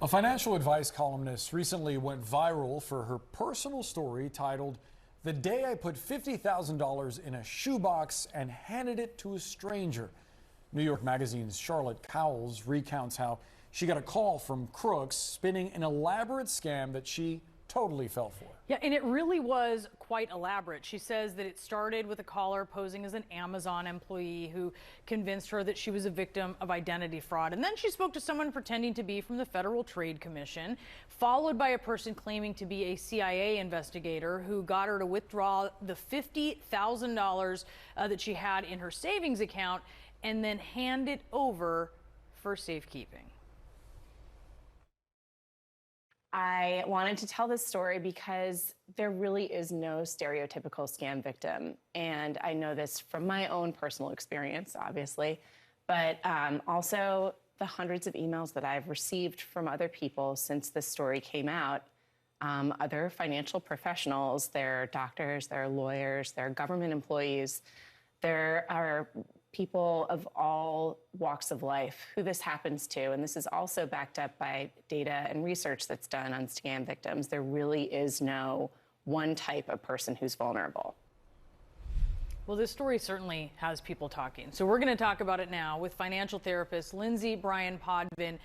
A financial advice columnist recently went viral for her personal story titled, "The Day I Put $50,000 in a Shoebox and Handed It to a Stranger." New York Magazine's Charlotte Cowles recounts how she got a call from crooks spinning an elaborate scam that she totally fell for. Yeah, and it really was quite elaborate. She says that it started with a caller posing as an Amazon employee who convinced her that she was a victim of identity fraud. And then she spoke to someone pretending to be from the Federal Trade Commission, followed by a person claiming to be a CIA investigator who got her to withdraw the $50,000 that she had in her savings account and then hand it over for safekeeping. I wanted to tell this story because there really is no stereotypical scam victim. And I know this from my own personal experience, obviously, but also the hundreds of emails that I've received from other people since this story came out. Other financial professionals, they're doctors, they're lawyers, they're government employees. There are people of all walks of life who this happens to, and this is also backed up by data and research that's done on scam victims. There really is no one type of person who's vulnerable. Well, this story certainly has people talking. So we're going to talk about it now with financial therapist Lindsay Bryan-Podvin.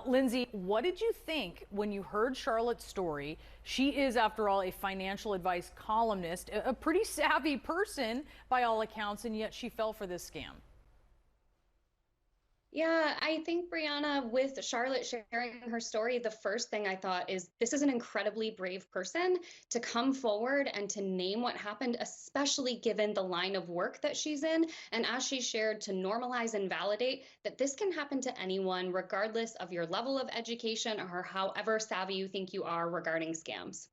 Lindsay, what did you think when you heard Charlotte's story? She is, after all, a financial advice columnist, a pretty savvy person by all accounts, and yet she fell for this scam. Yeah, I think, Brianna, with Charlotte sharing her story, the first thing I thought is this is an incredibly brave person to come forward and to name what happened, especially given the line of work that she's in. And as she shared, to normalize and validate that this can happen to anyone, regardless of your level of education or however savvy you think you are regarding scams.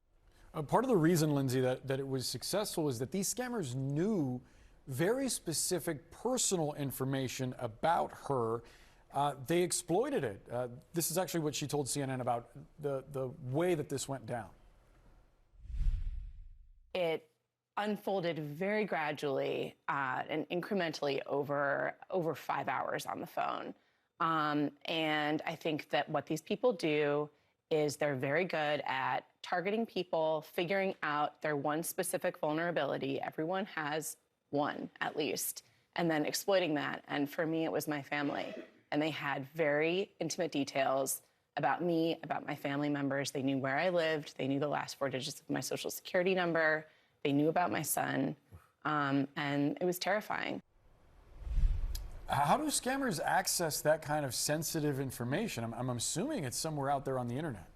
Part of the reason, Lindsay, that it was successful is that these scammers knew very specific personal information about her. They exploited it. This is actually what she told CNN about the way that this went down. It unfolded very gradually and incrementally over 5 hours on the phone. And I think that what these people do is they're very good at targeting people, figuring out their one specific vulnerability. Everyone has one, at least, and then exploiting that. And for me, it was my family. And they had very intimate details about me, about my family members. They knew where I lived. They knew the last 4 digits of my social security number. They knew about my son. And it was terrifying. How do scammers access that kind of sensitive information? I'm assuming it's somewhere out there on the internet.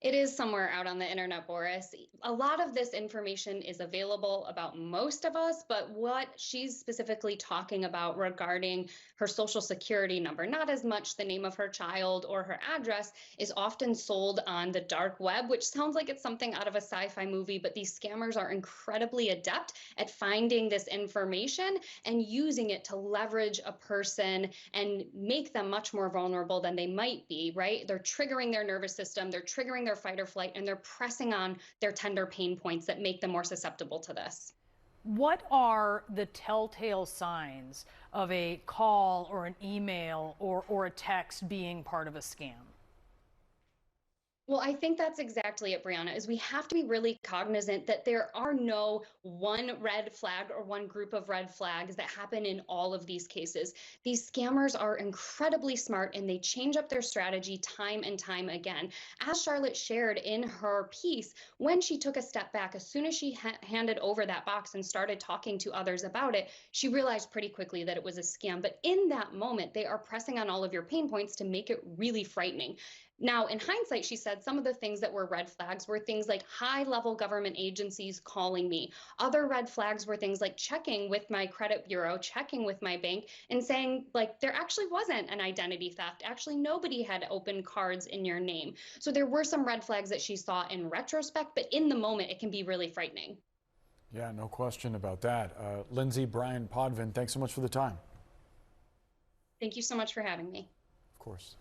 It is somewhere out on the internet, Boris. A lot of this information is available about most of us, but what she's specifically talking about regarding her social security number, not as much the name of her child or her address, is often sold on the dark web, which sounds like it's something out of a sci-fi movie, but these scammers are incredibly adept at finding this information and using it to leverage a person and make them much more vulnerable than they might be, right? They're triggering their nervous system, they're triggering their fight or flight, and they're pressing on their tender pain points that make them more susceptible to this. What are the telltale signs of a call or an email or a text being part of a scam? Well, I think that's exactly it, Brianna, is we have to be really cognizant that there are no one red flag or one group of red flags that happen in all of these cases. These scammers are incredibly smart and they change up their strategy time and time again. As Charlotte shared in her piece, when she took a step back, as soon as she handed over that box and started talking to others about it, she realized pretty quickly that it was a scam. But in that moment, they are pressing on all of your pain points to make it really frightening. Now, in hindsight, she said some of the things that were red flags were things like high-level government agencies calling me. Other red flags were things like checking with my credit bureau, checking with my bank, and saying, like, there actually wasn't an identity theft. Actually, nobody had opened cards in your name. So there were some red flags that she saw in retrospect, but in the moment, it can be really frightening. Yeah, no question about that. Lindsay Bryan-Podvin, thanks so much for the time. Thank you so much for having me. Of course.